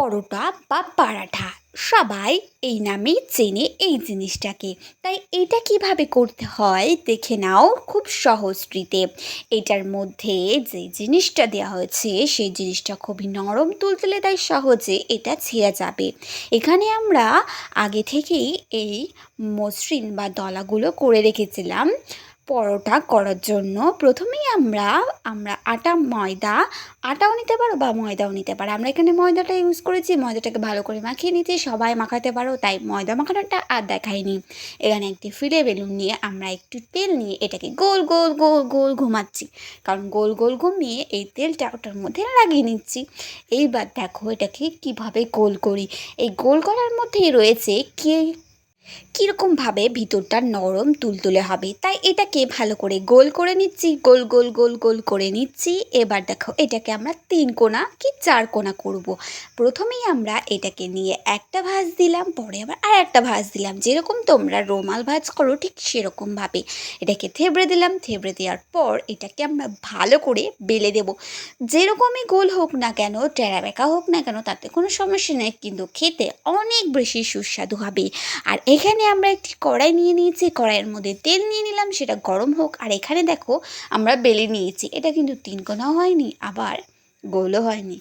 পরোটা বা পারাঠা সবাই এই নামেই চেনে এই জিনিসটাকে। তাই এটা কিভাবে করতে হয় দেখে নাও খুব সহজ রীতে। এটার মধ্যে যে জিনিসটা দেওয়া হয়েছে সেই জিনিসটা খুবই নরম তুলতুলে, তাই সহজে এটা ছেঁড়া যাবে। এখানে আমরা আগে থেকেই এই মসৃণ বা দলাগুলো করে রেখেছিলাম পরোটা করার জন্য। প্রথমেই আমরা আমরা আটা ময়দা, আটাও নিতে পারো বা ময়দাও নিতে পারো। আমরা এখানে ময়দাটা ইউজ করেছি, ময়দাটাকে ভালো করে মাখিয়ে নিতে। সবাই মাখাতে পারো, তাই ময়দা মাখানোটা আর দেখাইনি। এখানে একটি ফিলে বেলুন নিয়ে আমরা একটু তেল নিয়ে এটাকে গোল গোল গোল গোল ঘুমাচ্ছি, কারণ গোল গোল ঘুমিয়ে এই তেলটা ওটার মধ্যে লাগিয়ে নিচ্ছি। এইবার দেখো এটাকে কিভাবে গোল করি। এই গোল করার মধ্যেই রয়েছে কীরকমভাবে ভিতরটা নরম তুলতুলে হবে, তাই এটাকে ভালো করে গোল করে নিচ্ছি, গোল গোল গোল গোল করে নিচ্ছি। এবার দেখো এটাকে আমরা 3 কোণা কি 4 কোণা করব। প্রথমেই আমরা এটাকে নিয়ে একটা ভাঁজ দিলাম, পরে আবার আর একটা ভাঁজ দিলাম। যেরকম তোমরা রুমাল ভাঁজ করো ঠিক সেরকমভাবে এটাকে থেবড়ে দিলাম। থেবড়ে দেওয়ার পর এটাকে আমরা ভালো করে বেলে দেব। যেরকমই গোল হোক না কেন, টেরা বেঁকা হোক না কেন, তাতে কোনো সমস্যা নেই, কিন্তু খেতে অনেক বেশি সুস্বাদু হবে। আর এখানে আমরা একটি কড়াই নিয়ে নিয়েছি, কড়াইয়ের মধ্যে তেল নিয়ে নিলাম, সেটা গরম হোক। আর এখানে দেখো আমরা বেলে নিয়েছি। এটা কিন্তু 3 কোণাও হয়নি, আবার গোলও হয়নি।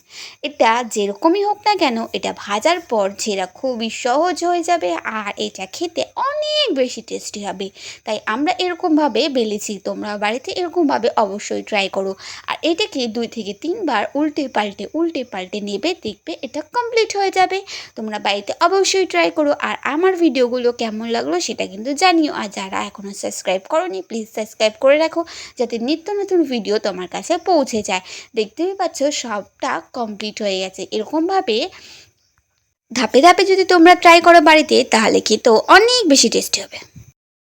এটা যেরকমই হোক না কেন, এটা ভাজার পর ছেঁড়া খুবই সহজ হয়ে যাবে আর এটা খেতে অনেক বেশি টেস্টি হবে। তাই আমরা এরকমভাবে বেলেছি, তোমরা বাড়িতে এরকমভাবে অবশ্যই ট্রাই করো। আর এটাকে 2 থেকে 3 বার উল্টে পাল্টে নেবে, দেখবে এটা কমপ্লিট হয়ে যাবে। তোমরা বাড়িতে অবশ্যই ট্রাই করো। আর আমার ভিডিওগুলো কেমন লাগলো সেটা কিন্তু জানিও। আর যারা এখনও সাবস্ক্রাইব করোনি প্লিজ সাবস্ক্রাইব করে রাখো, যাতে নিত্য নতুন ভিডিও তোমার কাছে পৌঁছে যায়। দেখতেই পাচ্ছ সবটা কমপ্লিট হয়ে গেছে। এরকমভাবে ধাপে ধাপে যদি তোমরা ট্রাই করো বাড়িতে, তাহলে কিন্তু অনেক বেশি টেস্টি হবে।